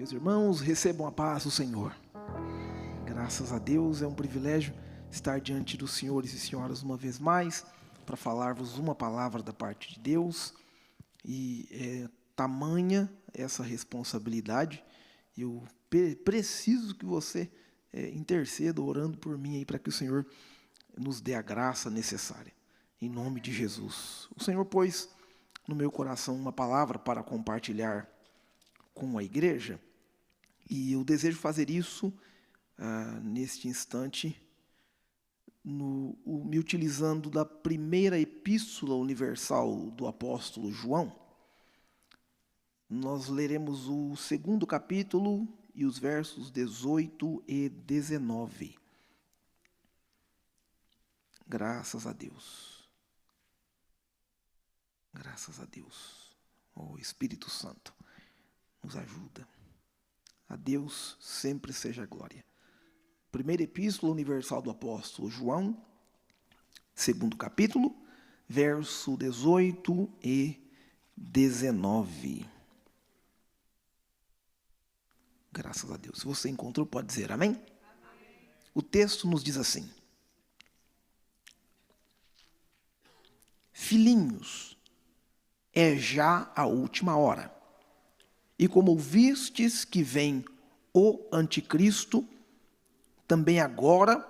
Meus irmãos, recebam a paz do Senhor. Graças a Deus, é um privilégio estar diante dos senhores e senhoras uma vez mais, para falar-vos uma palavra da parte de Deus. E é tamanha essa responsabilidade. Eu preciso que você interceda orando por mim aí, para que o Senhor nos dê a graça necessária. Em nome de Jesus. O Senhor pôs no meu coração uma palavra para compartilhar com a igreja. E eu desejo fazer isso neste instante, me utilizando da primeira epístola universal do apóstolo João. Nós leremos o 2º capítulo e os versos 18 e 19. Graças a Deus. Graças a Deus. O Espírito Santo nos ajuda. A Deus sempre seja a glória. Primeira epístola universal do apóstolo João, 2º capítulo, verso 18 e 19. Graças a Deus. Se você encontrou, pode dizer amém? Amém. O texto nos diz assim: Filhinhos, é já a última hora. E como ouvistes que vem o anticristo, também agora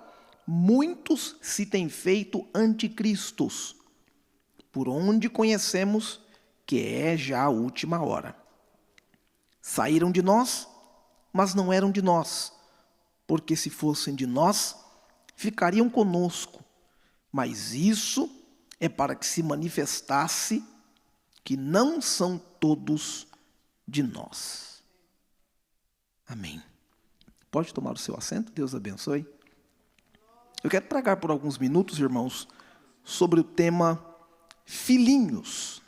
muitos se têm feito anticristos, por onde conhecemos que é já a última hora. Saíram de nós, mas não eram de nós, porque se fossem de nós, ficariam conosco. Mas isso é para que se manifestasse que não são todos de nós. Amém. Pode tomar o seu assento, Deus abençoe. Eu quero pregar por alguns minutos, irmãos, sobre o tema filhinhos.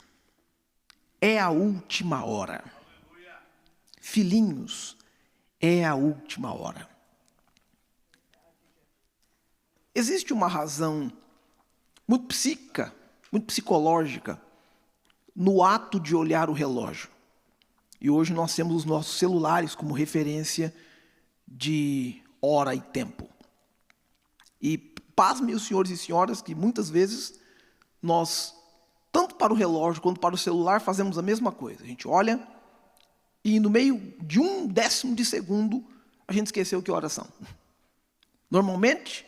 É a última hora. Filhinhos, é a última hora. Existe uma razão muito psíquica, muito psicológica, no ato de olhar o relógio. E hoje nós temos os nossos celulares como referência de hora e tempo. E pasmem os senhores e senhoras que muitas vezes nós, tanto para o relógio quanto para o celular, fazemos a mesma coisa. A gente olha e no meio de 1/10 de segundo a gente esqueceu que horas são. Normalmente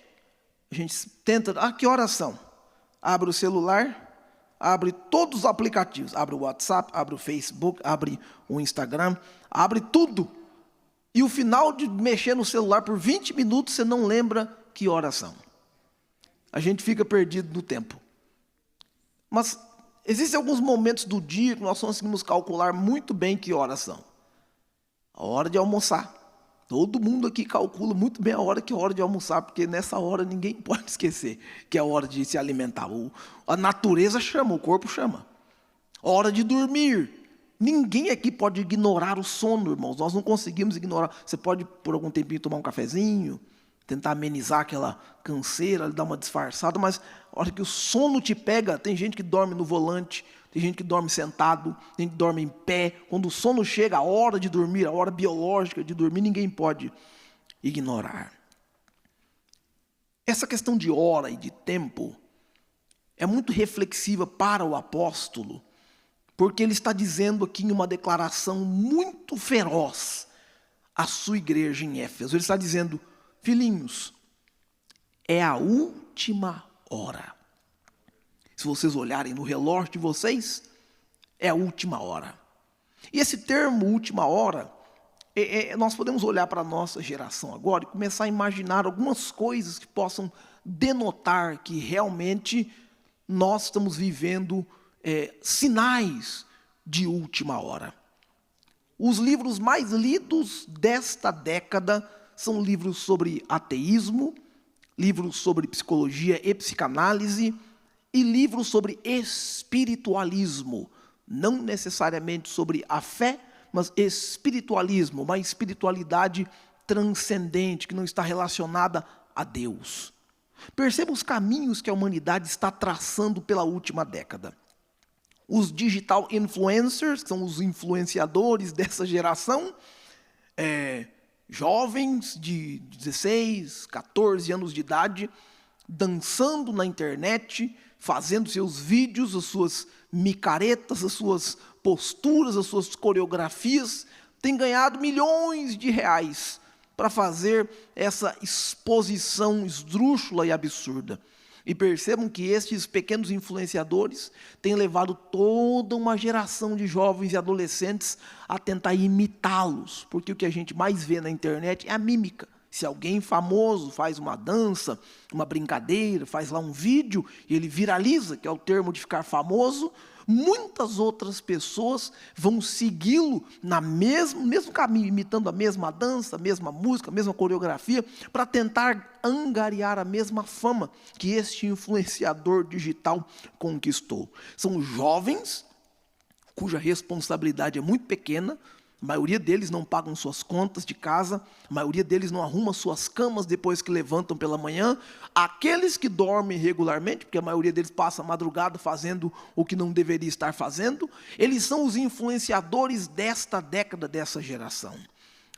a gente tenta, que horas são? Abre o celular, abre todos os aplicativos, abre o WhatsApp, abre o Facebook, abre o Instagram, abre tudo. E o final de mexer no celular por 20 minutos, você não lembra que horas são. A gente fica perdido no tempo. Mas existem alguns momentos do dia que nós conseguimos calcular muito bem que horas são. A hora de almoçar. Todo mundo aqui calcula muito bem a hora que é a hora de almoçar, porque nessa hora ninguém pode esquecer que é a hora de se alimentar. A natureza chama, o corpo chama. A hora de dormir. Ninguém aqui pode ignorar o sono, irmãos. Nós não conseguimos ignorar. Você pode, por algum tempinho, tomar um cafezinho, tentar amenizar aquela canseira, dar uma disfarçada, mas a hora que o sono te pega, tem gente que dorme no volante, tem gente que dorme sentado, tem gente que dorme em pé. Quando o sono chega, a hora de dormir, a hora biológica de dormir, ninguém pode ignorar. Essa questão de hora e de tempo é muito reflexiva para o apóstolo, porque ele está dizendo aqui em uma declaração muito feroz à sua igreja em Éfeso. Ele está dizendo: filhinhos, é a última hora. Se vocês olharem no relógio de vocês, é a última hora. E esse termo, última hora, nós podemos olhar para a nossa geração agora e começar a imaginar algumas coisas que possam denotar que realmente nós estamos vivendo sinais de última hora. Os livros mais lidos desta década são livros sobre ateísmo, livros sobre psicologia e psicanálise, e livros sobre espiritualismo, não necessariamente sobre a fé, mas espiritualismo, uma espiritualidade transcendente, que não está relacionada a Deus. Perceba os caminhos que a humanidade está traçando pela última década. Os digital influencers, que são os influenciadores dessa geração, jovens de 16, 14 anos de idade, dançando na internet, fazendo seus vídeos, as suas micaretas, as suas posturas, as suas coreografias, têm ganhado milhões de reais para fazer essa exposição esdrúxula e absurda. E percebam que estes pequenos influenciadores têm levado toda uma geração de jovens e adolescentes a tentar imitá-los, porque o que a gente mais vê na internet é a mímica. Se alguém famoso faz uma dança, uma brincadeira, faz lá um vídeo e ele viraliza, que é o termo de ficar famoso, muitas outras pessoas vão segui-lo no mesmo caminho, imitando a mesma dança, a mesma música, a mesma coreografia, para tentar angariar a mesma fama que este influenciador digital conquistou. São jovens cuja responsabilidade é muito pequena. A maioria deles não pagam suas contas de casa, a maioria deles não arruma suas camas depois que levantam pela manhã. Aqueles que dormem regularmente, porque a maioria deles passa a madrugada fazendo o que não deveria estar fazendo, eles são os influenciadores desta década, dessa geração.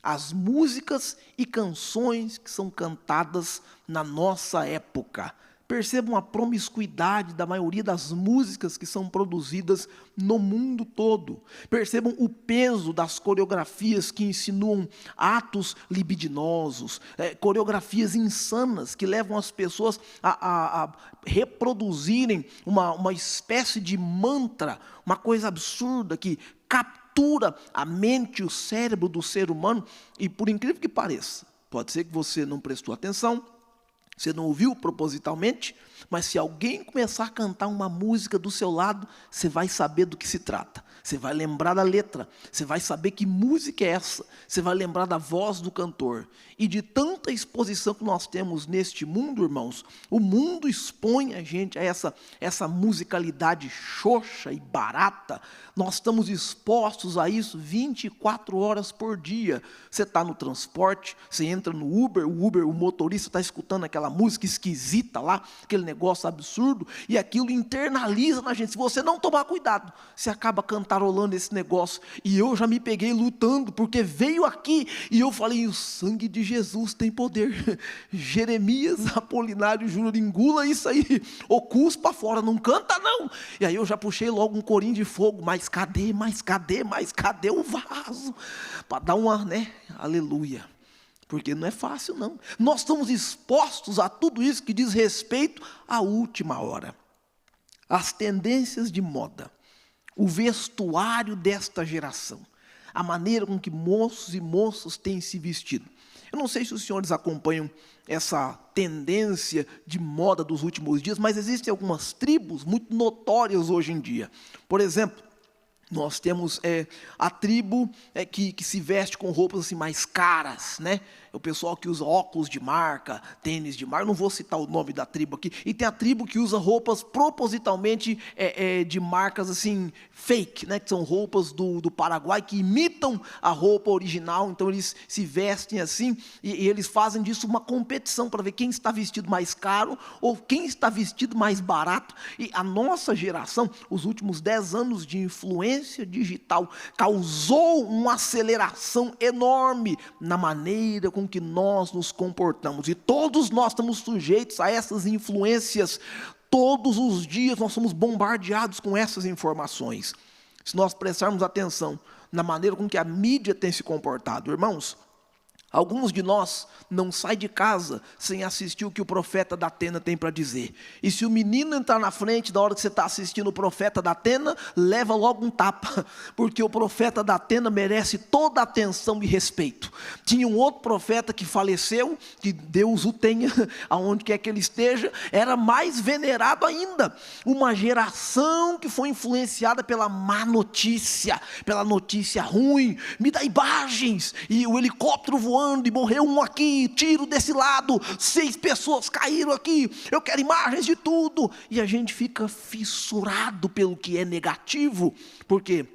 As músicas e canções que são cantadas na nossa época. Percebam a promiscuidade da maioria das músicas que são produzidas no mundo todo. Percebam o peso das coreografias que insinuam atos libidinosos, coreografias insanas que levam as pessoas a reproduzirem uma espécie de mantra, uma coisa absurda que captura a mente e o cérebro do ser humano. E por incrível que pareça, pode ser que você não prestou atenção, você não ouviu propositalmente, mas se alguém começar a cantar uma música do seu lado, você vai saber do que se trata. Você vai lembrar da letra, você vai saber que música é essa, você vai lembrar da voz do cantor. E de tanta exposição que nós temos neste mundo, irmãos, o mundo expõe a gente a essa musicalidade xoxa e barata. Nós estamos expostos a isso 24 horas por dia. Você está no transporte, você entra no Uber, o motorista está escutando aquela música esquisita lá, aquele negócio absurdo, e aquilo internaliza na gente. Se você não tomar cuidado, você acaba cantarolando esse negócio. E eu já me peguei lutando, porque veio aqui, e eu falei, o sangue de Jesus tem poder. Jeremias Apolinário Júnior, engula isso aí, ou cuspa fora, não canta não. E aí eu já puxei logo um corinho de fogo, mas cadê o vaso? Para dar uma, aleluia. Porque não é fácil, não. Nós estamos expostos a tudo isso que diz respeito à última hora. As tendências de moda, o vestuário desta geração, a maneira com que moços e moças têm se vestido. Eu não sei se os senhores acompanham essa tendência de moda dos últimos dias, mas existem algumas tribos muito notórias hoje em dia. Por exemplo, nós temos a tribo que se veste com roupas assim mais caras, né? O pessoal que usa óculos de marca, tênis de marca, não vou citar o nome da tribo aqui. E tem a tribo que usa roupas propositalmente de marcas assim, fake, né? Que são roupas do Paraguai, que imitam a roupa original. Então eles se vestem assim e eles fazem disso uma competição para ver quem está vestido mais caro ou quem está vestido mais barato. E a nossa geração, os últimos 10 anos de influência digital, causou uma aceleração enorme na maneira com que nós nos comportamos. E todos nós estamos sujeitos a essas influências. Todos os dias nós somos bombardeados com essas informações. Se nós prestarmos atenção na maneira com que a mídia tem se comportado, irmãos, alguns de nós não saem de casa sem assistir o que o profeta da Atena tem para dizer. E se o menino entrar na frente da hora que você está assistindo o profeta da Atena, leva logo um tapa, porque o profeta da Atena merece toda a atenção e respeito. Tinha um outro profeta que faleceu, que Deus o tenha, aonde quer que ele esteja, era mais venerado ainda. Uma geração que foi influenciada pela má notícia, pela notícia ruim. Me dá imagens, e o helicóptero voando, e morreu um aqui, tiro desse lado, 6 pessoas caíram aqui, eu quero imagens de tudo, e a gente fica fissurado pelo que é negativo, porque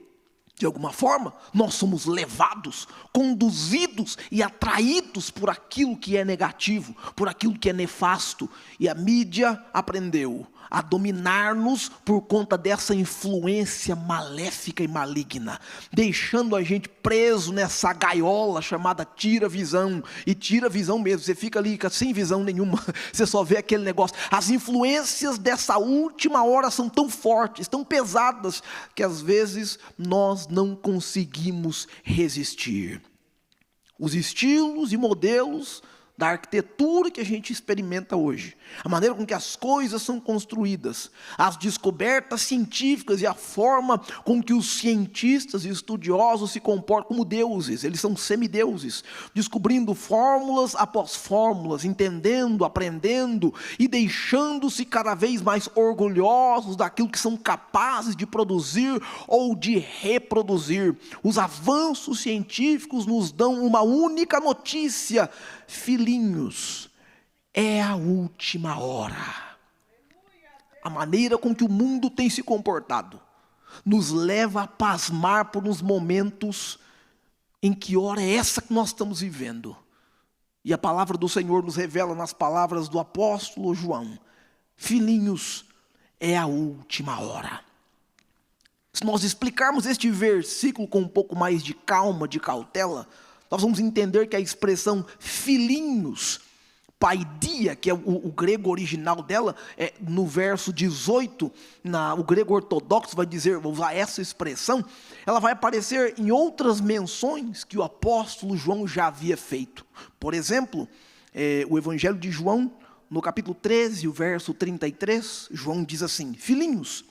De alguma forma, nós somos levados, conduzidos e atraídos por aquilo que é negativo, por aquilo que é nefasto. E a mídia aprendeu a dominar-nos por conta dessa influência maléfica e maligna, deixando a gente preso nessa gaiola chamada tira-visão. E tira-visão mesmo, você fica ali sem visão nenhuma, você só vê aquele negócio. As influências dessa última hora são tão fortes, tão pesadas, que às vezes nós não conseguimos resistir. Os estilos e modelos da arquitetura que a gente experimenta hoje, a maneira com que as coisas são construídas, as descobertas científicas e a forma com que os cientistas e estudiosos se comportam como deuses, eles são semideuses, descobrindo fórmulas após fórmulas, entendendo, aprendendo e deixando-se cada vez mais orgulhosos daquilo que são capazes de produzir ou de reproduzir. Os avanços científicos nos dão uma única notícia: filhinhos, é a última hora. A maneira com que o mundo tem se comportado nos leva a pasmar por uns momentos em que hora é essa que nós estamos vivendo. E a palavra do Senhor nos revela nas palavras do apóstolo João: filhinhos, é a última hora. Se nós explicarmos este versículo com um pouco mais de calma, de cautela, nós vamos entender que a expressão filhinhos, paidia, que é o grego original dela, no verso 18, o grego ortodoxo vai usar essa expressão, ela vai aparecer em outras menções que o apóstolo João já havia feito. Por exemplo, o Evangelho de João, no capítulo 13, o verso 33, João diz assim: filhinhos,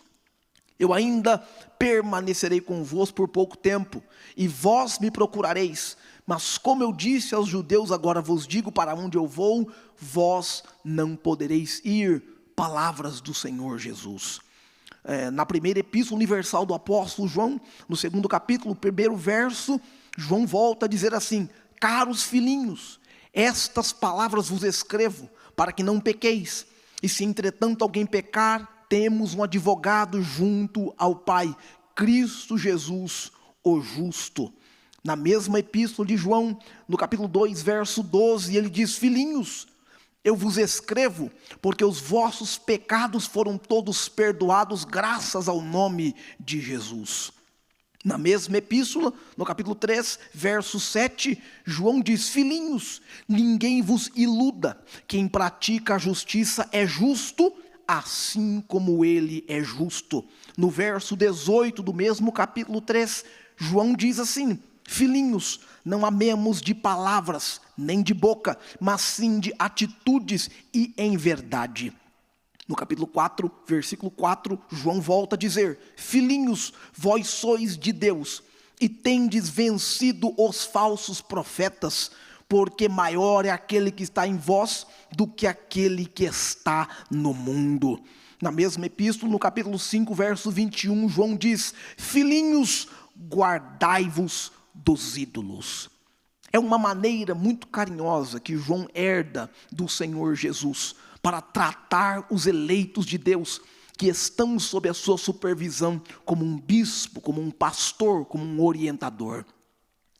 eu ainda permanecerei convosco por pouco tempo, e vós me procurareis. Mas como eu disse aos judeus, agora vos digo: para onde eu vou, vós não podereis ir. Palavras do Senhor Jesus. Na primeira epístola universal do apóstolo João, no segundo capítulo, primeiro verso, João volta a dizer assim: caros filhinhos, estas palavras vos escrevo, para que não pequeis. E se entretanto alguém pecar, temos um advogado junto ao Pai, Cristo Jesus, o justo. Na mesma epístola de João, no capítulo 2, verso 12, ele diz: filhinhos, eu vos escrevo, porque os vossos pecados foram todos perdoados, graças ao nome de Jesus. Na mesma epístola, no capítulo 3, verso 7, João diz: filhinhos, ninguém vos iluda, quem pratica a justiça é justo, assim como ele é justo. No verso 18 do mesmo capítulo 3, João diz assim: filhinhos, não amemos de palavras, nem de boca, mas sim de atitudes e em verdade. No capítulo 4, versículo 4, João volta a dizer: filhinhos, vós sois de Deus, e tendes vencido os falsos profetas, porque maior é aquele que está em vós do que aquele que está no mundo. Na mesma epístola, no capítulo 5, verso 21, João diz: filhinhos, guardai-vos dos ídolos. É uma maneira muito carinhosa que João herda do Senhor Jesus para tratar os eleitos de Deus que estão sob a sua supervisão como um bispo, como um pastor, como um orientador.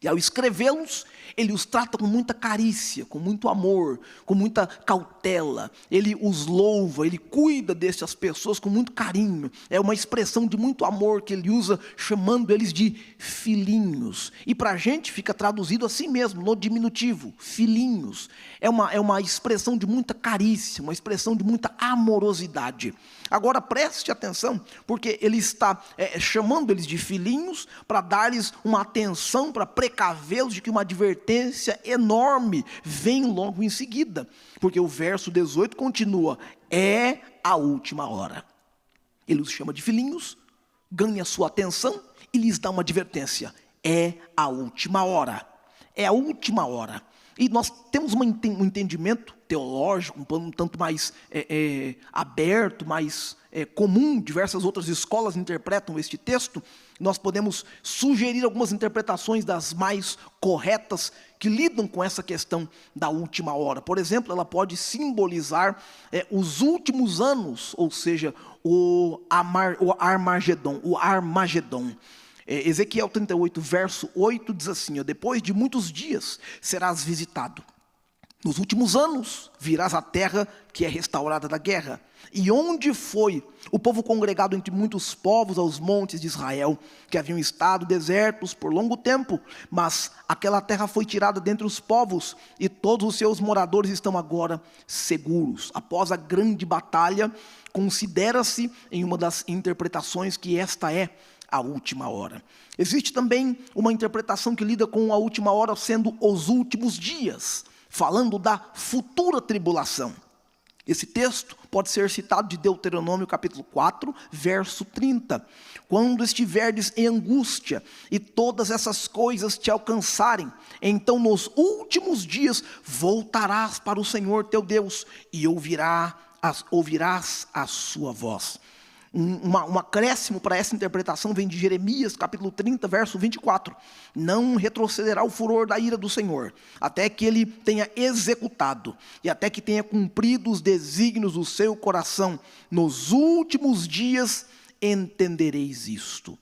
E ao escrevê-los, ele os trata com muita carícia, com muito amor, com muita cautela. Ele os louva, ele cuida dessas pessoas com muito carinho. É uma expressão de muito amor que ele usa, chamando eles de filhinhos. E para a gente fica traduzido assim mesmo, no diminutivo, filhinhos. É uma expressão de muita carícia, uma expressão de muita amorosidade. Agora preste atenção, porque ele está chamando eles de filhinhos para dar-lhes uma atenção, para precavê-los de que uma advertência enorme vem logo em seguida. Porque o verso 18 continua: é a última hora. Ele os chama de filhinhos, ganha sua atenção e lhes dá uma advertência: é a última hora. É a última hora. E nós temos um entendimento teológico um tanto mais aberto, mais comum. Diversas outras escolas interpretam este texto. Nós podemos sugerir algumas interpretações das mais corretas que lidam com essa questão da última hora. Por exemplo, ela pode simbolizar os últimos anos, ou seja, o Armagedon. Ezequiel 38, verso 8 diz assim: depois de muitos dias serás visitado. Nos últimos anos virás à terra que é restaurada da guerra. E onde foi o povo congregado entre muitos povos aos montes de Israel, que haviam estado desertos por longo tempo, mas aquela terra foi tirada dentre os povos, e todos os seus moradores estão agora seguros. Após a grande batalha, considera-se em uma das interpretações que esta é a última hora. Existe também uma interpretação que lida com a última hora sendo os últimos dias, falando da futura tribulação. Esse texto pode ser citado de Deuteronômio capítulo 4, verso 30. Quando estiverdes em angústia e todas essas coisas te alcançarem, então nos últimos dias voltarás para o Senhor teu Deus e ouvirás a sua voz. Um acréscimo para essa interpretação vem de Jeremias, capítulo 30, verso 24. Não retrocederá o furor da ira do Senhor, até que ele tenha executado, e até que tenha cumprido os desígnios do seu coração. Nos últimos dias entendereis isto.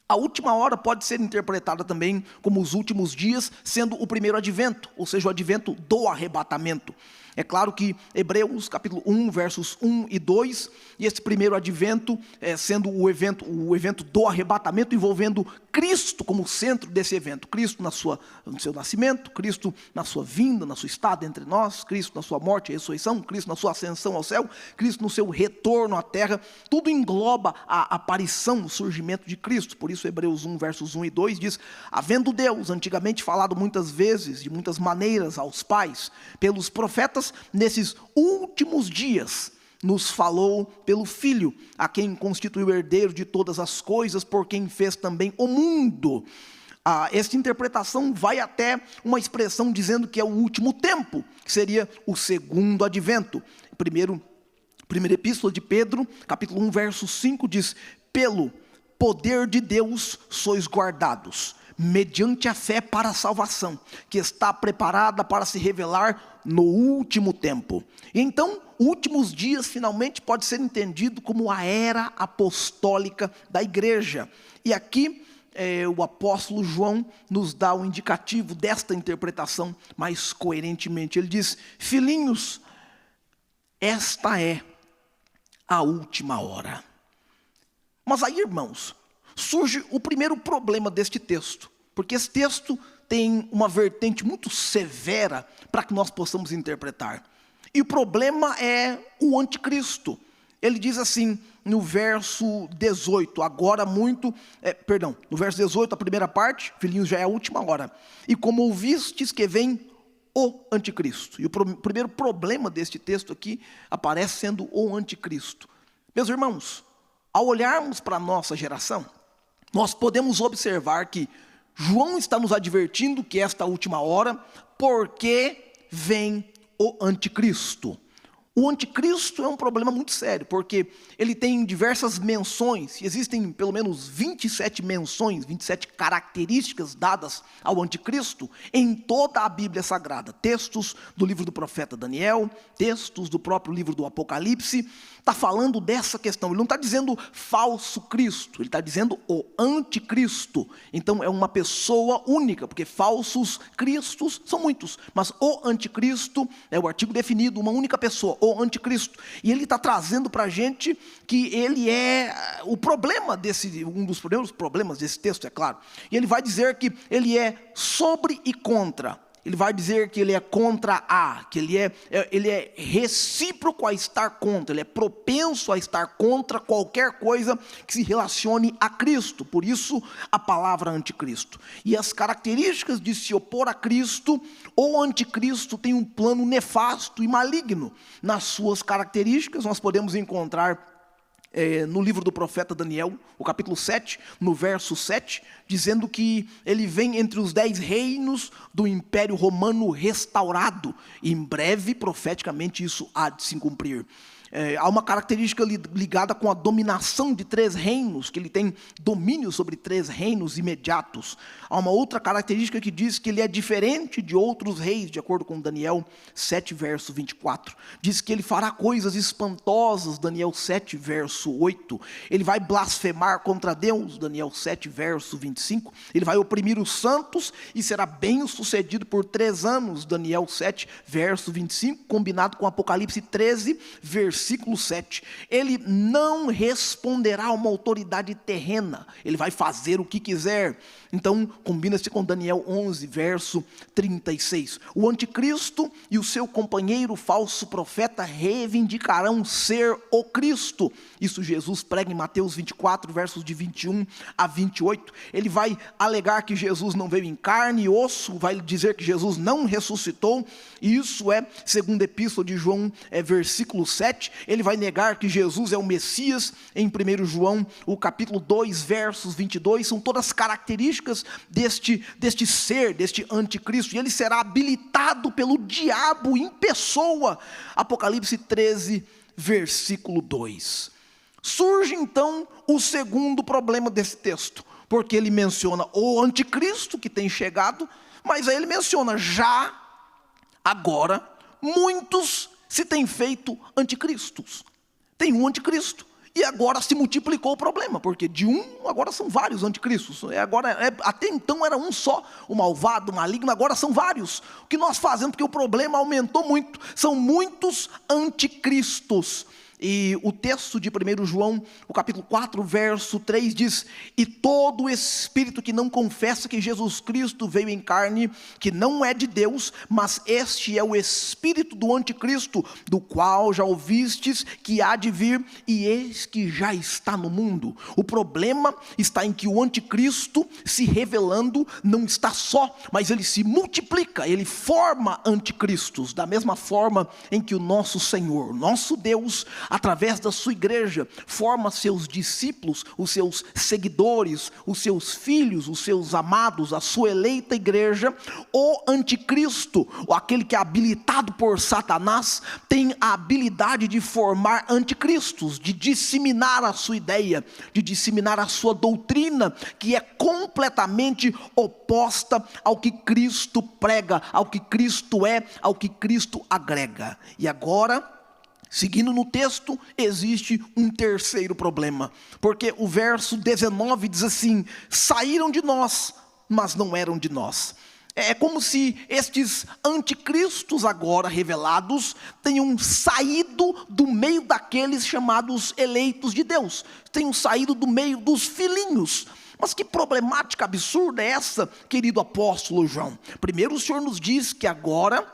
A última hora pode ser interpretada também como os últimos dias, sendo o primeiro advento, ou seja, o advento do arrebatamento. É claro que Hebreus capítulo 1, versos 1 e 2, e esse primeiro advento sendo o evento do arrebatamento, envolvendo Cristo como centro desse evento. Cristo no seu nascimento, Cristo na sua vinda, na sua estada entre nós, Cristo na sua morte e ressurreição, Cristo na sua ascensão ao céu, Cristo no seu retorno à terra. Tudo engloba a aparição, o surgimento de Cristo. Por isso Hebreus 1, versos 1 e 2 diz: havendo Deus antigamente falado muitas vezes, de muitas maneiras aos pais, pelos profetas, nesses últimos dias nos falou pelo Filho, a quem constituiu herdeiro de todas as coisas, por quem fez também o mundo. Esta interpretação vai até uma expressão dizendo que é o último tempo, que seria o segundo advento. Primeira epístola de Pedro, capítulo 1, verso 5 diz: pelo poder de Deus sois guardados, mediante a fé para a salvação, que está preparada para se revelar no último tempo. E então, últimos dias finalmente pode ser entendido como a era apostólica da igreja. E aqui o apóstolo João nos dá o indicativo desta interpretação mais coerentemente. Ele diz: filhinhos, esta é a última hora. Mas aí, irmãos, surge o primeiro problema deste texto, porque esse texto tem uma vertente muito severa para que nós possamos interpretar. E o problema é o anticristo. Ele diz assim, no verso 18, no verso 18, a primeira parte, filhinhos, já é a última hora. E como ouvistes que vem o anticristo. E o primeiro problema deste texto aqui aparece sendo o anticristo. Meus irmãos, ao olharmos para a nossa geração, nós podemos observar que João está nos advertindo que esta última hora, porque vem o anticristo. O anticristo é um problema muito sério, porque ele tem diversas menções, existem pelo menos 27 menções, 27 características dadas ao anticristo em toda a Bíblia Sagrada. Textos do livro do profeta Daniel, textos do próprio livro do Apocalipse, está falando dessa questão. Ele não está dizendo falso Cristo, ele está dizendo o anticristo. Então é uma pessoa única, porque falsos cristos são muitos, mas o anticristo é o artigo definido, uma única pessoa, o anticristo. E ele está trazendo para a gente que ele é o problema um dos primeiros problemas desse texto, é claro. E ele vai dizer que ele é sobre e contra. Ele vai dizer que ele é contra que ele é recíproco a estar contra, ele é propenso a estar contra qualquer coisa que se relacione a Cristo. Por isso a palavra anticristo. E as características de se opor a Cristo, o anticristo tem um plano nefasto e maligno. Nas suas características nós podemos encontrar no livro do profeta Daniel, o capítulo 7, no verso 7, dizendo que ele vem entre os 10 reinos do Império Romano restaurado, e em breve, profeticamente, isso há de se cumprir. Há uma característica ligada com a dominação de 3 reinos, que ele tem domínio sobre 3 reinos imediatos. Há uma outra característica que diz que ele é diferente de outros reis, de acordo com Daniel 7, verso 24. Diz que ele fará coisas espantosas, Daniel 7, verso verso 8, ele vai blasfemar contra Deus, Daniel 7, verso 25, ele vai oprimir os santos e será bem sucedido por 3 anos, Daniel 7, verso 25, combinado com Apocalipse 13, versículo 7. Ele não responderá a uma autoridade terrena, ele vai fazer o que quiser. Então, combina-se com Daniel 11, verso 36. O anticristo e o seu companheiro falso profeta reivindicarão ser o Cristo. Isso Jesus prega em Mateus 24, versos de 21 a 28. Ele vai alegar que Jesus não veio em carne e osso, vai dizer que Jesus não ressuscitou. E isso é, segundo a epístola de João, versículo 7. Ele vai negar que Jesus é o Messias, em 1 João, o capítulo 2, versos 22. São todas características deste ser, deste anticristo, e ele será habilitado pelo diabo em pessoa. Apocalipse 13, versículo 2. Surge então o segundo problema desse texto, porque ele menciona o anticristo que tem chegado, mas aí ele menciona já, agora, muitos se têm feito anticristos. Tem um anticristo. E agora se multiplicou o problema, porque de um, agora são vários anticristos. Até então era um só, o malvado, o maligno, agora são vários. O que nós fazemos, porque o problema aumentou muito, são muitos anticristos. E o texto de 1 João, o capítulo 4, verso 3 diz: e todo espírito que não confessa que Jesus Cristo veio em carne, que não é de Deus, mas este é o espírito do anticristo, do qual já ouvistes que há de vir, e eis que já está no mundo. O problema está em que o anticristo, se revelando, não está só, mas ele se multiplica, ele forma anticristos, da mesma forma em que o nosso Senhor, nosso Deus, através da sua igreja, forma seus discípulos, os seus seguidores, os seus filhos, os seus amados, a sua eleita igreja. O anticristo, ou aquele que é habilitado por Satanás, tem a habilidade de formar anticristos, de disseminar a sua ideia, de disseminar a sua doutrina, que é completamente oposta ao que Cristo prega, ao que Cristo é, ao que Cristo agrega. E agora, seguindo no texto, existe um terceiro problema, porque o verso 19 diz assim: saíram de nós, mas não eram de nós. É como se estes anticristos agora revelados tenham saído do meio daqueles chamados eleitos de Deus, tenham saído do meio dos filhinhos. Mas que problemática absurda é essa, querido apóstolo João? Primeiro o Senhor nos diz que agora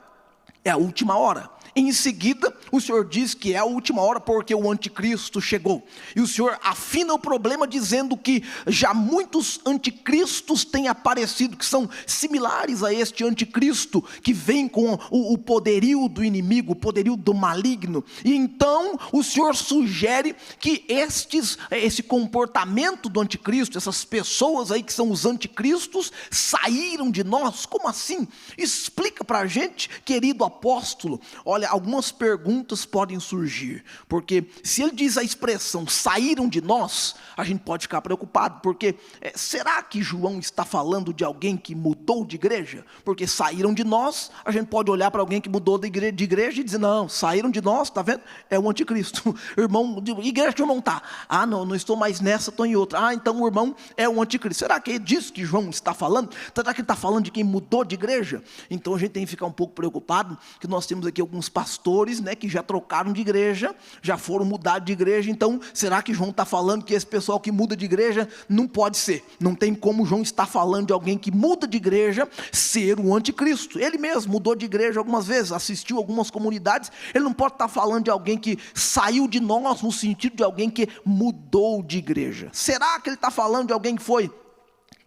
é a última hora. Em seguida, o Senhor diz que é a última hora porque o anticristo chegou. E o Senhor afina o problema dizendo que já muitos anticristos têm aparecido, que são similares a este anticristo, que vem com o poderio do inimigo, o poderio do maligno. E então o Senhor sugere que esse comportamento do anticristo, essas pessoas aí que são os anticristos, saíram de nós. Como assim? Explica para a gente, querido apóstolo. Olha, algumas perguntas podem surgir, porque se ele diz a expressão saíram de nós, a gente pode ficar preocupado, porque será que João está falando de alguém que mudou de igreja? Porque saíram de nós, a gente pode olhar para alguém que mudou de igreja e dizer: não, saíram de nós, está vendo? É o anticristo. Irmão, igreja que o irmão está? Ah, não estou mais nessa, estou em outra. Ah, então o irmão é o anticristo. Será que é disso que João está falando? Será que ele está falando de quem mudou de igreja? Então a gente tem que ficar um pouco preocupado, que nós temos aqui alguns pastores, que já trocaram de igreja, já foram mudados de igreja. Então, será que João está falando que esse pessoal que muda de igreja? Não pode ser. Não tem como João estar falando de alguém que muda de igreja ser o anticristo. Ele mesmo mudou de igreja algumas vezes, assistiu algumas comunidades. Ele não pode estar falando de alguém que saiu de nós, no sentido de alguém que mudou de igreja. Será que ele está falando de alguém que foi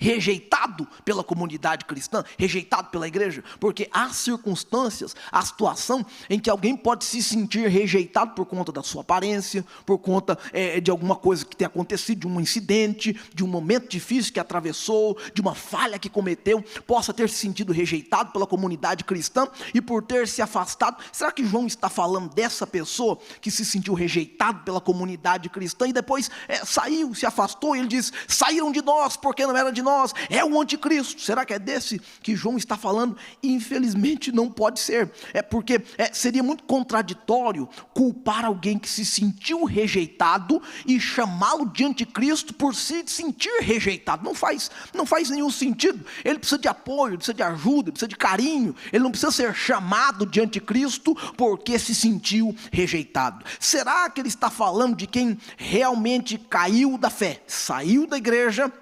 rejeitado pela comunidade cristã, rejeitado pela igreja? Porque há circunstâncias, há situação em que alguém pode se sentir rejeitado por conta da sua aparência, por conta de alguma coisa que tem acontecido, de um incidente, de um momento difícil que atravessou, de uma falha que cometeu, possa ter se sentido rejeitado pela comunidade cristã e por ter se afastado. Será que João está falando dessa pessoa que se sentiu rejeitado pela comunidade cristã e depois saiu, se afastou, e ele diz: saíram de nós porque não era de nós? nós é o anticristo. Será que é desse que João está falando? Infelizmente não pode ser. É porque seria muito contraditório culpar alguém que se sentiu rejeitado e chamá-lo de anticristo por se sentir rejeitado. Não faz nenhum sentido. Ele precisa de apoio, ele precisa de ajuda, ele precisa de carinho. Ele não precisa ser chamado de anticristo porque se sentiu rejeitado. Será que ele está falando de quem realmente caiu da fé, saiu da igreja,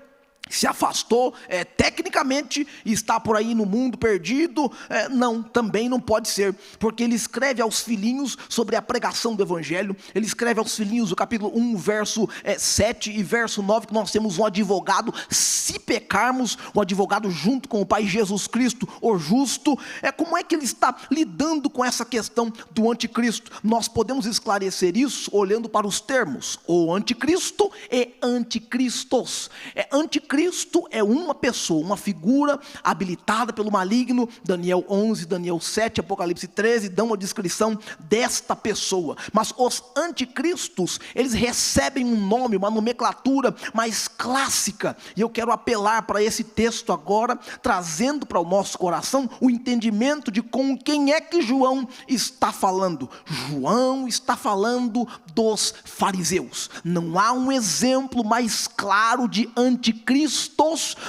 se afastou, tecnicamente está por aí no mundo perdido? Não, também não pode ser, porque ele escreve aos filhinhos sobre a pregação do evangelho. Ele escreve aos filhinhos, o capítulo 1, verso 7 e verso 9, que nós temos um advogado, se pecarmos, um advogado junto com o Pai, Jesus Cristo, o justo. Como é que ele está lidando com essa questão do anticristo? Nós podemos esclarecer isso olhando para os termos, o anticristo e anticristos. Anticristo é uma pessoa, uma figura habilitada pelo maligno. Daniel 11, Daniel 7, Apocalipse 13 dão uma descrição desta pessoa. Mas os anticristos, eles recebem um nome, uma nomenclatura mais clássica. E eu quero apelar para esse texto agora, trazendo para o nosso coração o entendimento de com quem é que João está falando. João está falando dos fariseus. Não há um exemplo mais claro de anticristos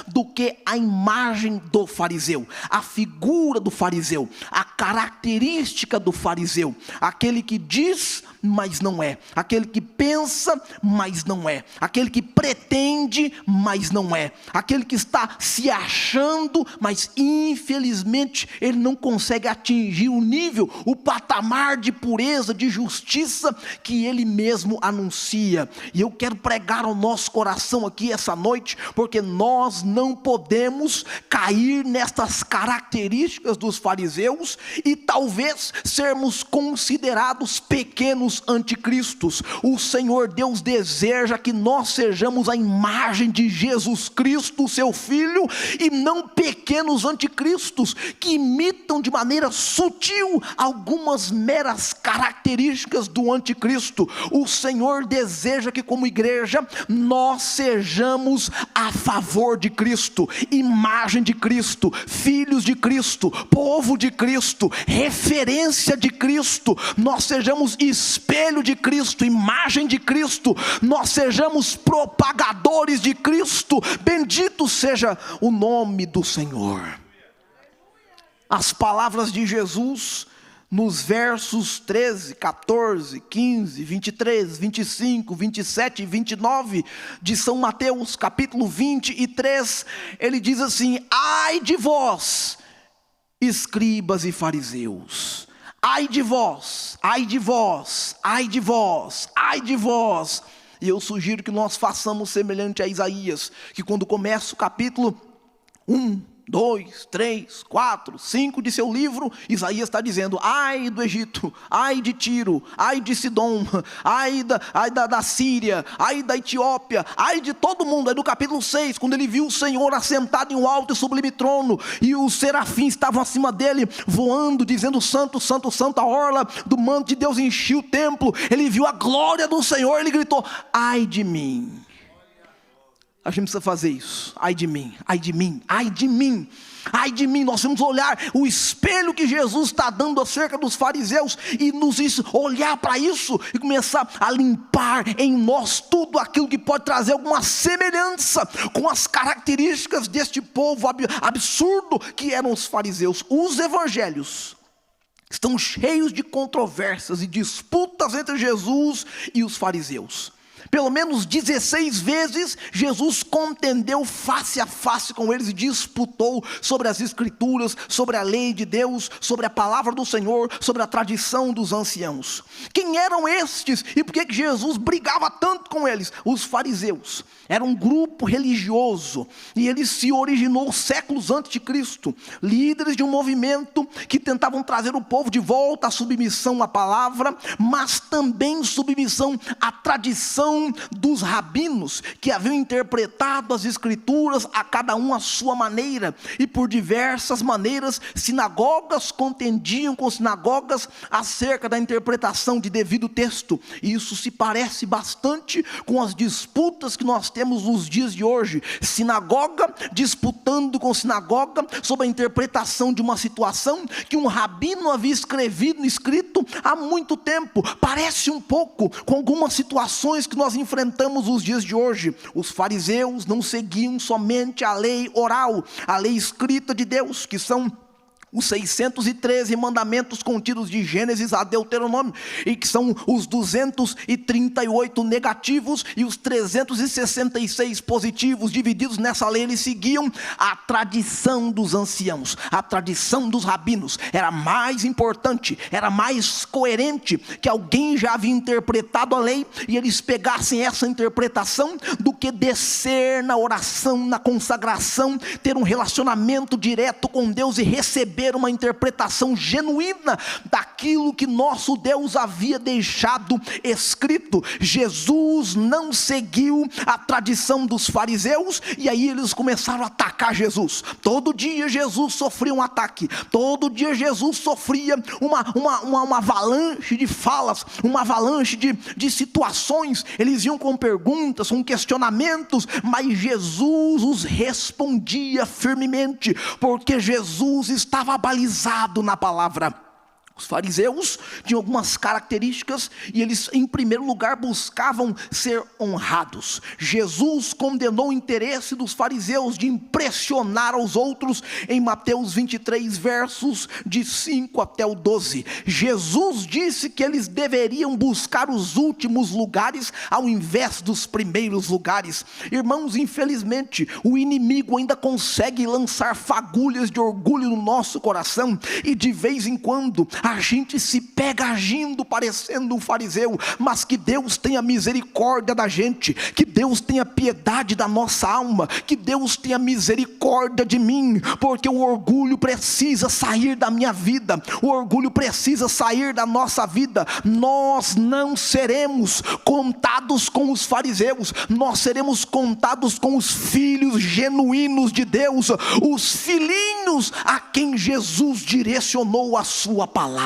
do que a imagem do fariseu, a figura do fariseu, a característica do fariseu, aquele que diz, mas não é, aquele que pensa, mas não é, aquele que pretende, mas não é, aquele que está se achando, mas infelizmente ele não consegue atingir o nível, o patamar de pureza, de justiça que ele mesmo anuncia. E eu quero pregar ao nosso coração aqui essa noite, porque nós não podemos cair nestas características dos fariseus e talvez sermos considerados pequenos anticristos. O Senhor Deus deseja que nós sejamos a imagem de Jesus Cristo, seu Filho, e não pequenos anticristos que imitam de maneira sutil algumas meras características do anticristo. O Senhor deseja que, como igreja, nós sejamos a favor de Cristo, imagem de Cristo, filhos de Cristo, povo de Cristo, referência de Cristo. Nós sejamos espelho de Cristo, imagem de Cristo. Nós sejamos propagadores de Cristo. Bendito seja o nome do Senhor. As palavras de Jesus nos versos 13, 14, 15, 23, 25, 27 e 29 de São Mateus, capítulo 23, ele diz assim: ai de vós, escribas e fariseus, ai de vós, ai de vós, ai de vós, ai de vós. E eu sugiro que nós façamos semelhante a Isaías, que quando começa o capítulo 1, 2, 3, 4, 5 de seu livro, Isaías está dizendo: ai do Egito, ai de Tiro, ai de Sidom, ai da Síria, ai da Etiópia, ai de todo mundo. Aí no capítulo 6, quando ele viu o Senhor assentado em um alto e sublime trono, e os serafins estavam acima dele, voando, dizendo: santo, santo, santo, a orla do manto de Deus enchia o templo. Ele viu a glória do Senhor, ele gritou: ai de mim. A gente precisa fazer isso. Ai de mim, ai de mim, ai de mim, ai de mim. Nós temos que olhar o espelho que Jesus está dando acerca dos fariseus e olhar para isso e começar a limpar em nós tudo aquilo que pode trazer alguma semelhança com as características deste povo absurdo que eram os fariseus. Os evangelhos estão cheios de controvérsias e disputas entre Jesus e os fariseus. Pelo menos 16 vezes Jesus contendeu face a face com eles e disputou sobre as escrituras, sobre a lei de Deus, sobre a palavra do Senhor, sobre a tradição dos anciãos. Quem eram estes e por que Jesus brigava tanto com eles? Os fariseus. Era um grupo religioso e ele se originou séculos antes de Cristo. Líderes de um movimento que tentavam trazer o povo de volta à submissão à palavra, mas também submissão à tradição dos rabinos, que haviam interpretado as escrituras a cada um à sua maneira. E por diversas maneiras, sinagogas contendiam com sinagogas acerca da interpretação de devido texto. E isso se parece bastante semelhante com as disputas que nós temos nos dias de hoje. Sinagoga disputando com sinagoga sobre a interpretação de uma situação que um rabino havia escrito há muito tempo. Parece um pouco com algumas situações que nós enfrentamos nos dias de hoje. Os fariseus não seguiam somente a lei oral, a lei escrita de Deus, que são os 613 mandamentos contidos de Gênesis a Deuteronômio, e que são os 238 negativos e os 366 positivos, divididos nessa lei. Eles seguiam a tradição dos anciãos, a tradição dos rabinos. Era mais importante, era mais coerente que alguém já havia interpretado a lei e eles pegassem essa interpretação, do que descer na oração, na consagração, ter um relacionamento direto com Deus e receber uma interpretação genuína daquilo que nosso Deus havia deixado escrito. Jesus não seguiu a tradição dos fariseus, e aí eles começaram a atacar Jesus. Todo dia Jesus sofria um ataque, todo dia Jesus sofria uma avalanche de falas, uma avalanche de situações. Eles iam com perguntas, com questionamentos, mas Jesus os respondia firmemente, porque Jesus estava balizado na palavra. Os fariseus tinham algumas características e eles, em primeiro lugar, buscavam ser honrados. Jesus condenou o interesse dos fariseus de impressionar aos outros em Mateus 23, versos de 5 até o 12. Jesus disse que eles deveriam buscar os últimos lugares ao invés dos primeiros lugares. Irmãos, infelizmente, o inimigo ainda consegue lançar fagulhas de orgulho no nosso coração, e de vez em quando a gente se pega agindo parecendo um fariseu. Mas que Deus tenha misericórdia da gente, que Deus tenha piedade da nossa alma, que Deus tenha misericórdia de mim, porque o orgulho precisa sair da minha vida, o orgulho precisa sair da nossa vida. Nós não seremos contados com os fariseus, nós seremos contados com os filhos genuínos de Deus, os filhinhos a quem Jesus direcionou a sua palavra.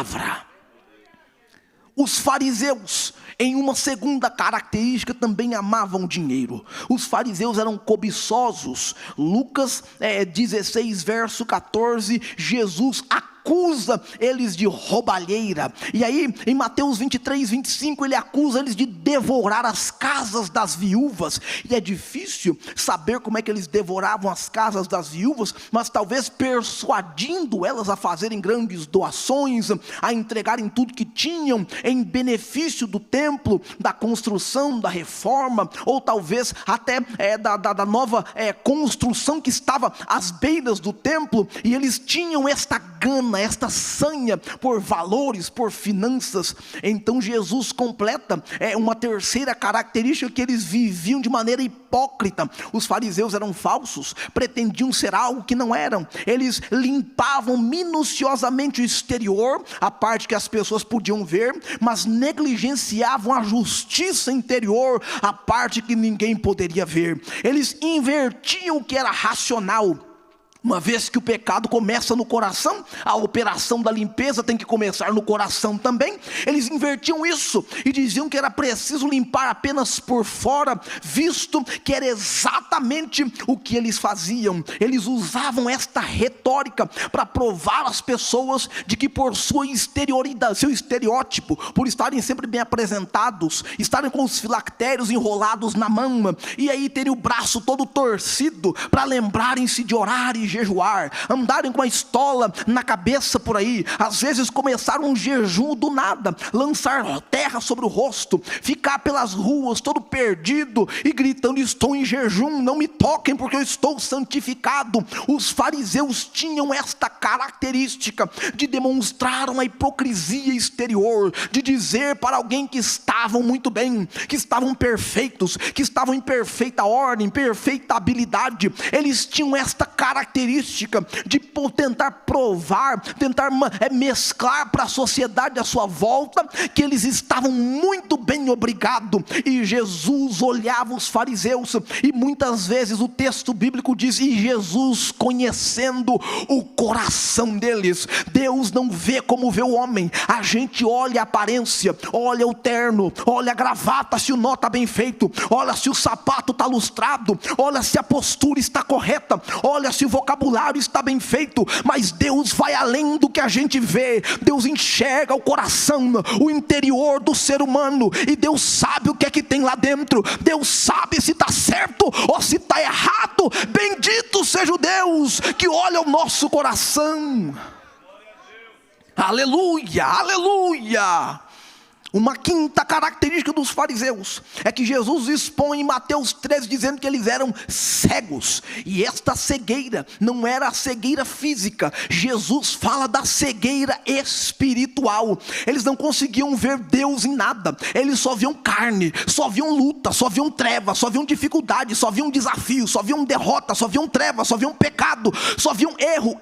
Os fariseus, em uma segunda característica, também amavam dinheiro. Os fariseus eram cobiçosos. Lucas 16, verso 14, Jesus acusa eles de roubalheira. E aí em Mateus 23, 25, ele acusa eles de devorar as casas das viúvas. E é difícil saber como é que eles devoravam as casas das viúvas, mas talvez persuadindo elas a fazerem grandes doações, a entregarem tudo que tinham em benefício do templo, da construção, da reforma, ou talvez até da nova construção que estava às beiras do templo. E eles tinham esta gana, esta sanha por valores, por finanças. Então Jesus completa uma terceira característica, que eles viviam de maneira hipócrita. Os fariseus eram falsos, pretendiam ser algo que não eram. Eles limpavam minuciosamente o exterior, a parte que as pessoas podiam ver, mas negligenciavam a justiça interior, a parte que ninguém poderia ver. Eles invertiam o que era racional. Uma vez que o pecado começa no coração, a operação da limpeza tem que começar no coração também. Eles invertiam isso e diziam que era preciso limpar apenas por fora, visto que era exatamente o que eles faziam. Eles usavam esta retórica para provar às pessoas de que, por sua exterioridade, seu estereótipo, por estarem sempre bem apresentados, estarem com os filactérios enrolados na mão, e aí terem o braço todo torcido, para lembrarem-se de orar e jejuar, andarem com a estola na cabeça por aí, às vezes começaram um jejum do nada, lançar terra sobre o rosto, ficar pelas ruas todo perdido e gritando: estou em jejum, não me toquem porque eu estou santificado. Os fariseus tinham esta característica de demonstrar uma hipocrisia exterior, de dizer para alguém que estavam muito bem, que estavam perfeitos, que estavam em perfeita ordem, perfeita habilidade. Eles tinham esta característica característica de tentar provar, tentar mesclar para a sociedade à sua volta que eles estavam muito bem obrigados. E Jesus olhava os fariseus, e muitas vezes o texto bíblico diz, e Jesus conhecendo o coração deles. Deus não vê como vê o homem. A gente olha a aparência, olha o terno, olha a gravata, se o nó está bem feito, olha se o sapato está lustrado, olha se a postura está correta, olha se o vocabulário está bem feito. Mas Deus vai além do que a gente vê. Deus enxerga o coração, o interior do ser humano, e Deus sabe o que é que tem lá dentro. Deus sabe se está certo ou se está errado. Bendito seja o Deus que olha o nosso coração. Aleluia, aleluia. Uma quinta característica dos fariseus é que Jesus expõe em Mateus 13 dizendo que eles eram cegos. E esta cegueira não era a cegueira física. Jesus fala da cegueira espiritual. Eles não conseguiam ver Deus em nada. Eles só viam carne, só viam luta, só viam treva, só viam dificuldade, só viam desafio, só viam derrota, só viam treva, só viam pecado, só viam erro.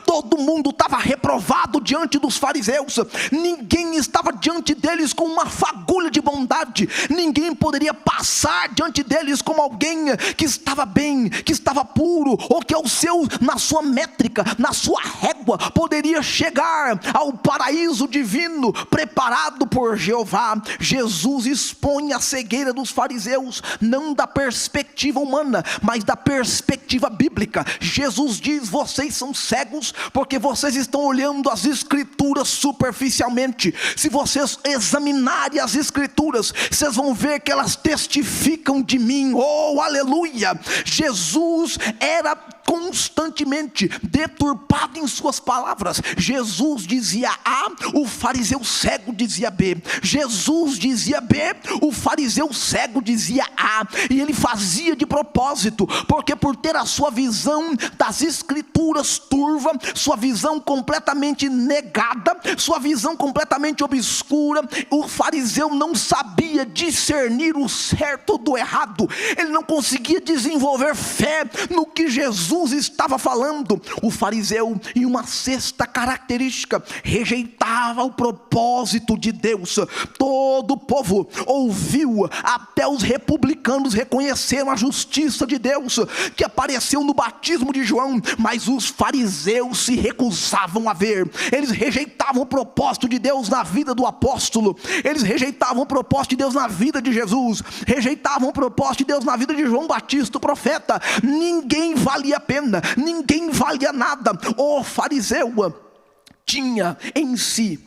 Todo mundo estava reprovado diante dos fariseus. Ninguém estava diante deles com uma fagulha de bondade. Ninguém poderia passar diante deles como alguém que estava bem, que estava puro, ou que na sua métrica, na sua régua, poderia chegar ao paraíso divino preparado por Jeová. Jesus expõe a cegueira dos fariseus, não da perspectiva humana, mas da perspectiva bíblica. Jesus diz: vocês são cegos porque vocês estão olhando as escrituras superficialmente. Se vocês examinarem as escrituras, vocês vão ver que elas testificam de mim. Oh, aleluia! Jesus era constantemente deturpado em suas palavras. Jesus dizia A, o fariseu cego dizia B. Jesus dizia B, o fariseu cego dizia A. E ele fazia de propósito, porque por ter a sua visão das escrituras turva, sua visão completamente negada, sua visão completamente obscura, o fariseu não sabia discernir o certo do errado. Ele não conseguia desenvolver fé no que Jesus estava falando. O fariseu, em uma sexta característica, rejeitava o propósito de Deus. Todo o povo ouviu, até os republicanos reconheceram a justiça de Deus que apareceu no batismo de João, mas os fariseus se recusavam a ver. Eles rejeitavam o propósito de Deus na vida do apóstolo, eles rejeitavam o propósito de Deus na vida de Jesus, rejeitavam o propósito de Deus na vida de João Batista, o profeta. Ninguém valia a pena, ninguém valia nada. O fariseu tinha em si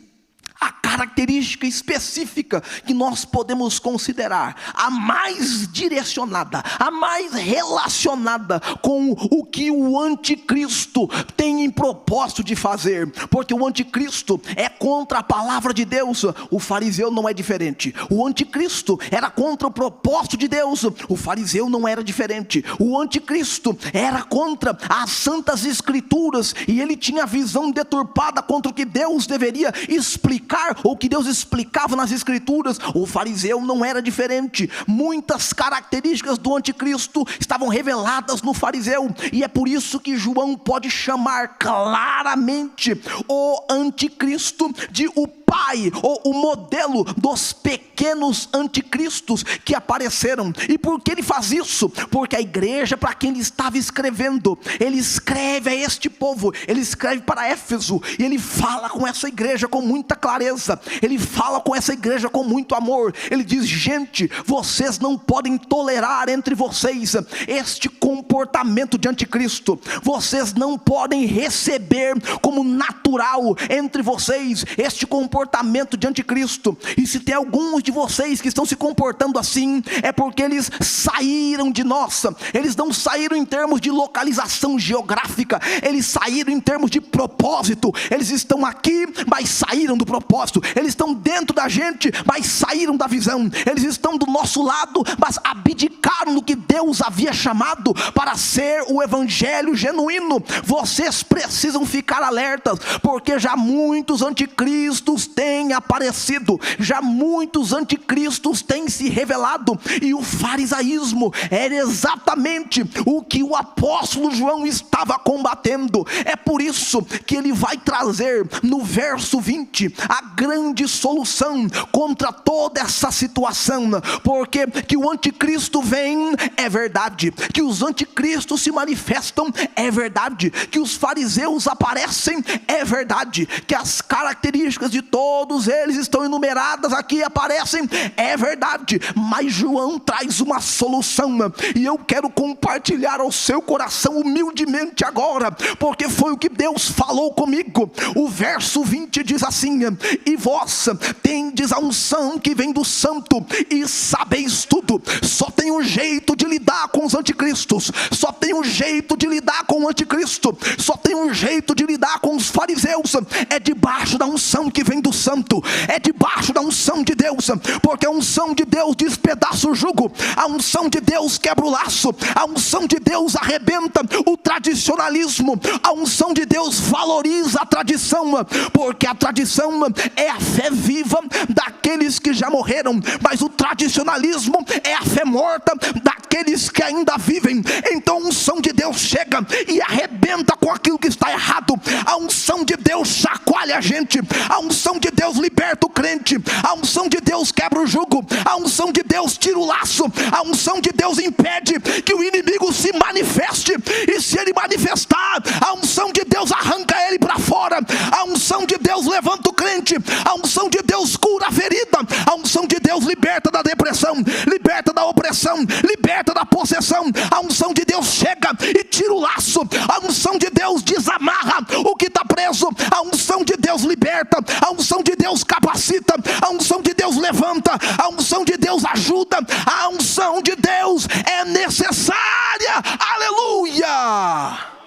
a característica específica que nós podemos considerar a mais direcionada, a mais relacionada com o que o anticristo tem em propósito de fazer, porque o anticristo é contra a palavra de Deus. O fariseu não é diferente. O anticristo era contra o propósito de Deus, o fariseu não era diferente. O anticristo era contra as santas escrituras, e ele tinha a visão deturpada contra o que Deus deveria explicar, ou que Deus explicava nas escrituras. O fariseu não era diferente. Muitas características do anticristo estavam reveladas no fariseu, e é por isso que João pode chamar claramente o anticristo de o pai, ou o modelo dos pequenos anticristos que apareceram. E por que ele faz isso? Porque a igreja para quem ele estava escrevendo, ele escreve a este povo, ele escreve para Éfeso, e ele fala com essa igreja com muita clareza, ele fala com essa igreja com muito amor. Ele diz: gente, vocês não podem tolerar entre vocês este comportamento de anticristo. Vocês não podem receber como natural entre vocês este comportamento de anticristo. E se tem alguns de vocês que estão se comportando assim, é porque eles saíram de nós. Eles não saíram em termos de localização geográfica, eles saíram em termos de propósito. Eles estão aqui, mas saíram do propósito. Eles estão dentro da gente, mas saíram da visão. Eles estão do nosso lado, mas abdicaram do que Deus havia chamado para ser o evangelho genuíno. Vocês precisam ficar alertas, porque já muitos anticristos têm aparecido, já muitos anticristos têm se revelado, e o farisaísmo era exatamente o que o apóstolo João estava combatendo. É por isso que ele vai trazer no verso 20 a grande solução contra toda essa situação. Porque que o anticristo vem é verdade, que os anticristos se manifestam é verdade, que os fariseus aparecem é verdade, que as características de todos eles estão enumeradas aqui, aparecem é verdade. Mas João traz uma solução, e eu quero compartilhar ao seu coração humildemente agora, porque foi o que Deus falou comigo. O verso 20 diz assim: e vós tendes a unção que vem do santo, e sabeis tudo. Só tem um jeito de lidar com os anticristos, só tem um jeito de lidar com o anticristo, só tem um jeito de lidar com os fariseus, é debaixo da unção que vem do santo, é debaixo da unção de Deus, porque a unção de Deus despedaça o jugo, a unção de Deus quebra o laço, a unção de Deus arrebenta o tradicionalismo, a unção de Deus valoriza a tradição, porque a tradição é a fé viva daqueles que já morreram, mas o tradicionalismo é a fé morta daqueles que ainda vivem. Então a unção de Deus chega e arrebenta com aquilo que está errado, a unção de Deus chacoalha a gente, a unção de Deus liberta o crente, a unção de Deus quebra o jugo, a unção de Deus tira o laço, a unção de Deus impede que o inimigo se manifeste, e se ele manifestar, a unção de Deus arranca ele para fora, a unção de Deus levanta o crente, a unção de Deus cura a ferida, a unção de Deus liberta da depressão, liberta da opressão, liberta da possessão, a unção de Deus chega e tira o laço, a unção de Deus desamarra o que está preso, a unção de Deus liberta, a unção de Deus capacita, a unção de Deus levanta, a unção de Deus ajuda, a unção de Deus é necessária, aleluia!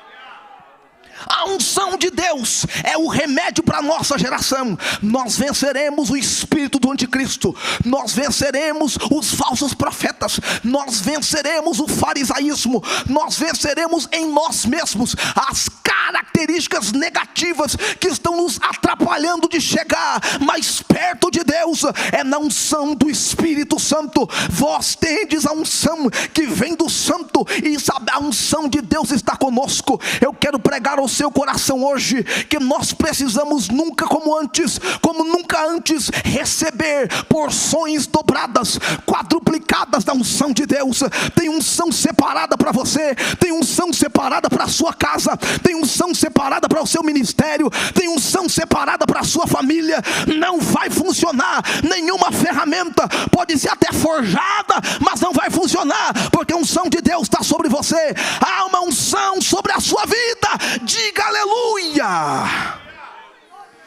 A unção de Deus é o remédio para a nossa geração. Nós venceremos o espírito do anticristo, nós venceremos os falsos profetas, nós venceremos o farisaísmo, nós venceremos em nós mesmos as características negativas que estão nos atrapalhando de chegar mais perto de Deus. É na unção do Espírito Santo. Vós tendes a unção que vem do santo, e sabe, a unção de Deus está conosco. Eu quero pregar ao seu coração hoje que nós precisamos nunca como nunca antes receber porções dobradas, quadruplicadas da unção de Deus. Tem unção separada para você, tem unção separada para a sua casa, tem unção separada para o seu ministério, tem unção separada para a sua família. Não vai funcionar, nenhuma ferramenta pode ser até forjada, mas não vai funcionar, porque a unção de Deus está sobre você. Há uma unção sobre a sua vida, diga aleluia.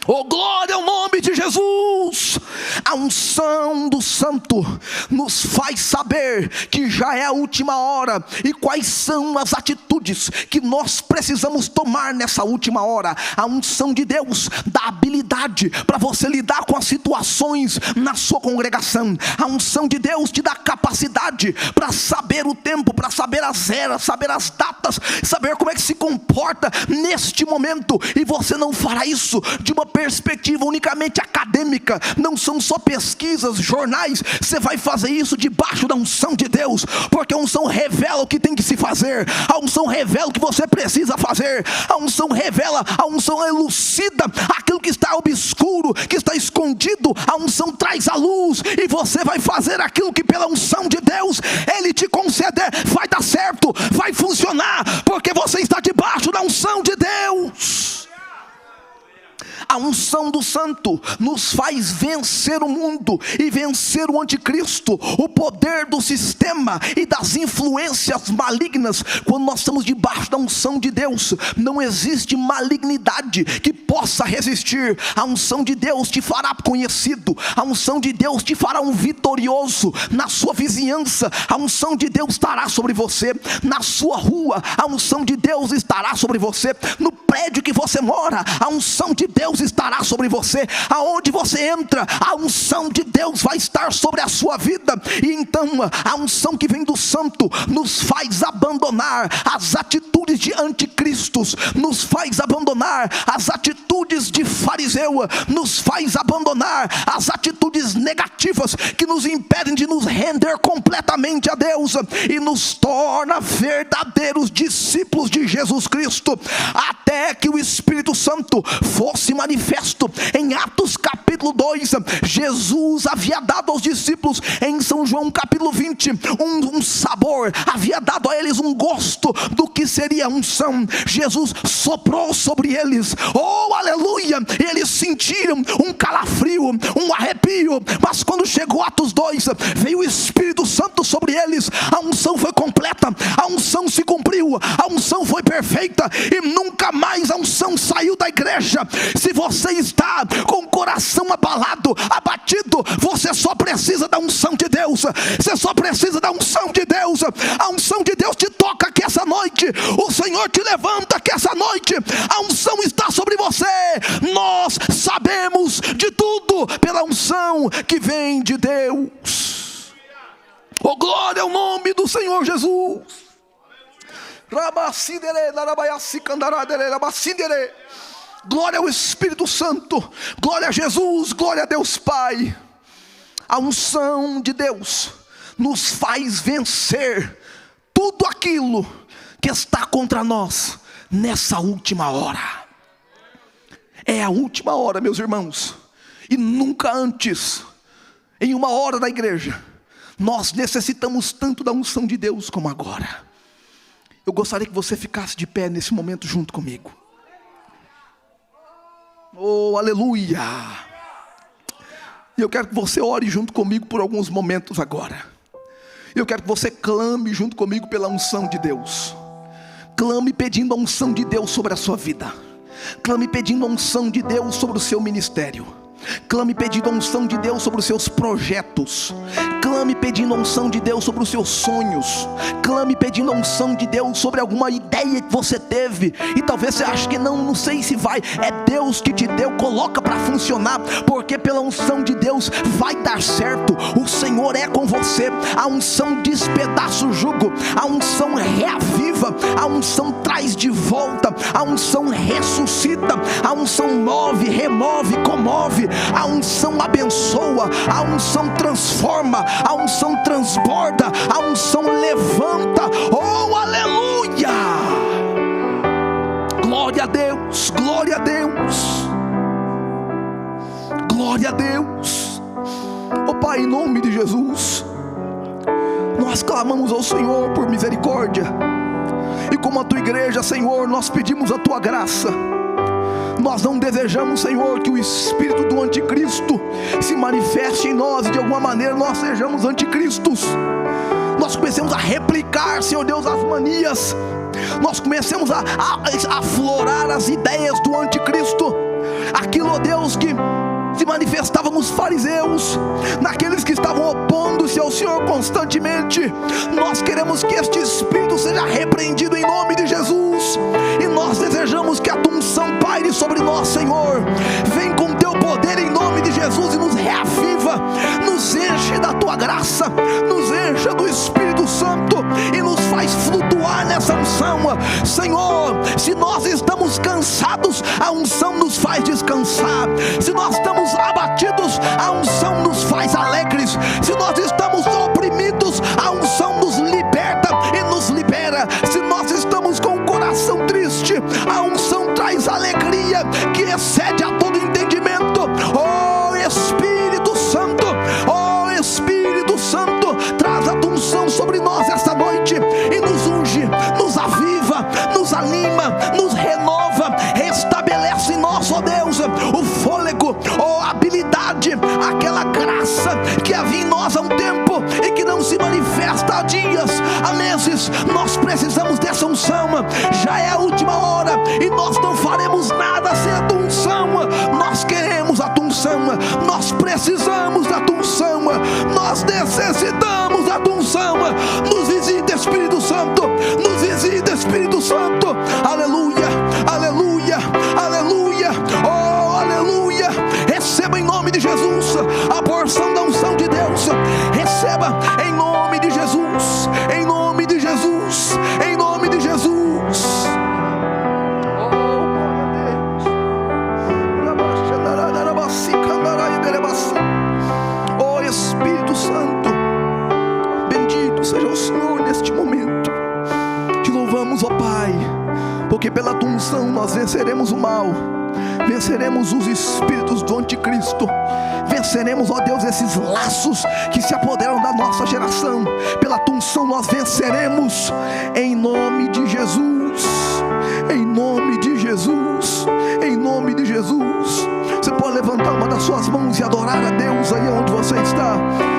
Oh, glória ao nome de Jesus. A unção do santo nos faz saber que já é a última hora, e quais são as atitudes que nós precisamos tomar nessa última hora. A unção de Deus dá habilidade para você lidar com as situações na sua congregação. A unção de Deus te dá capacidade para saber o tempo, para saber as eras, saber as datas, saber como é que se comporta neste momento. E você não fará isso de uma perspectiva unicamente acadêmica, não são só pesquisas, jornais. Você vai fazer isso debaixo da unção de Deus, porque a unção revela o que tem que se fazer, a unção revela o que você precisa fazer, a unção revela, a unção elucida aquilo que está obscuro, que está escondido. A unção traz a luz, e você vai fazer aquilo que pela unção de Deus Ele te conceder. Vai dar certo, vai funcionar, porque você está debaixo da unção de Deus. A unção do santo nos faz vencer o mundo e vencer o anticristo, o poder do sistema e das influências malignas. Quando nós estamos debaixo da unção de Deus, não existe malignidade que possa resistir. A unção de Deus te fará conhecido, a unção de Deus te fará um vitorioso na sua vizinhança, a unção de Deus estará sobre você na sua rua, a unção de Deus estará sobre você no prédio que você mora, a unção de Deus estará sobre você. Aonde você entra, a unção de Deus vai estar sobre a sua vida. E então a unção que vem do Santo nos faz abandonar as atitudes de anticristos, nos faz abandonar as atitudes de fariseu, nos faz abandonar as atitudes negativas que nos impedem de nos render completamente a Deus, e nos torna verdadeiros discípulos de Jesus Cristo, até que o Espírito Santo fosse manifesto. Em Atos capítulo 2, Jesus havia dado aos discípulos, em São João capítulo 20, um sabor, havia dado a eles um gosto do que seria a unção. Jesus soprou sobre eles, oh aleluia, eles sentiram um calafrio, um arrepio, mas quando chegou Atos 2, veio o Espírito Santo sobre eles, a unção foi completa, a unção se cumpriu, a unção foi perfeita, e nunca mais a unção saiu da igreja. Se você está com o coração abalado, abatido, você só precisa da unção de Deus, você só precisa da unção de Deus. A unção de Deus te toca aqui essa noite, o Senhor te levanta aqui essa noite, a unção está sobre você. Nós sabemos de tudo pela unção que vem de Deus. Oh, glória ao nome do Senhor Jesus. Glória ao Espírito Santo, glória a Jesus, glória a Deus Pai. A unção de Deus nos faz vencer tudo aquilo que está contra nós nessa última hora. É a última hora, meus irmãos, e nunca antes, em uma hora da igreja, nós necessitamos tanto da unção de Deus como agora. Eu gostaria que você ficasse de pé nesse momento junto comigo. Oh, aleluia! E eu quero que você ore junto comigo por alguns momentos agora. Eu quero que você clame junto comigo pela unção de Deus. Clame pedindo a unção de Deus sobre a sua vida. Clame pedindo a unção de Deus sobre o seu ministério. Clame pedindo a unção de Deus sobre os seus projetos. Clame pedindo a unção de Deus sobre os seus sonhos. Clame pedindo a unção de Deus sobre alguma ideia que você teve e talvez você ache que não sei se vai. É Deus que te deu, coloca para funcionar, porque pela unção de Deus vai dar certo. O Senhor é com você. A unção despedaça o jugo, a unção reaviva, a unção traz de volta, a unção ressuscita, a unção move, remove, comove. A unção abençoa, a unção transforma, a unção transborda, a unção levanta. Oh, aleluia! Glória a Deus, glória a Deus, glória a Deus. Oh Pai, em nome de Jesus, nós clamamos ao Senhor por misericórdia, e como a tua igreja, Senhor, nós pedimos a tua graça. Nós não desejamos, Senhor, que o espírito do anticristo se manifeste em nós e de alguma maneira nós sejamos anticristos. Nós comecemos a replicar, Senhor Deus, as manias. Nós comecemos a aflorar as ideias do anticristo. Aquilo, ó Deus, que se manifestava nos fariseus, naqueles que estavam opondo-se ao Senhor constantemente. Nós queremos que este espírito seja repreendido em nome de Jesus, e nós desejamos que a tua unção paire sobre nós, Senhor. Vem com teu poder em nome de Jesus e nos reaviva, nos enche da tua graça, nos enche do Espírito Santo e nos faz flutuar nessa unção. Senhor, se nós estamos cansados, a unção nos faz descansar. Se nós estamos abatidos, a unção nos faz alegres. Se nós estamos oprimidos, a unção nos liberta e nos libera. Se nós estamos com o coração triste, a unção traz alegria que excede a todo entendimento. Oh Espírito Santo, oh Espírito Santo, traz a tua unção sobre nós esta noite e nos unge, nos aviva, nos anima, nos renova, restabelece em nós, ó Deus, o fôlego, ó habilidade, aquela graça que havia em nós há um tempo e que não se manifesta há dias, há meses. Nós precisamos dessa unção. Já é a última hora e nós não faremos nada sem a tua unção. Nós queremos a tua unção, nós precisamos da tua unção, nós necessitamos da tua unção. Nos visita, Espírito Santo, nos visita, Espírito Santo. Aleluia, aleluia, aleluia, oh aleluia. Santo. Bendito seja o Senhor neste momento. Te louvamos, ó Pai, porque pela tua unção nós venceremos o mal, venceremos os espíritos do anticristo, venceremos, ó Deus, esses laços que se apoderam da nossa geração. Pela tua unção nós venceremos, em nome de Jesus, em nome de Jesus, em nome de Jesus. Você pode levantar uma das suas mãos e adorar a Deus aí onde você está.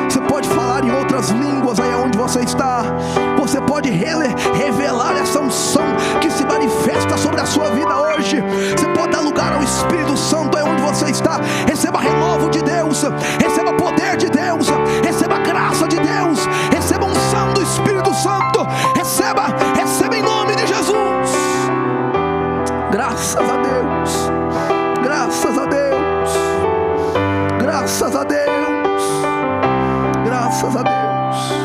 Você pode falar em outras línguas aí onde você está. Você pode revelar essa unção que se manifesta sobre a sua vida hoje. Você pode dar lugar ao Espírito Santo aí onde você está. Receba renovo de Deus, receba poder de Deus, receba graça de Deus, receba unção do Espírito Santo. Receba em nome de Jesus. Graças a Deus, graças a Deus, graças a Deus, graças a Deus.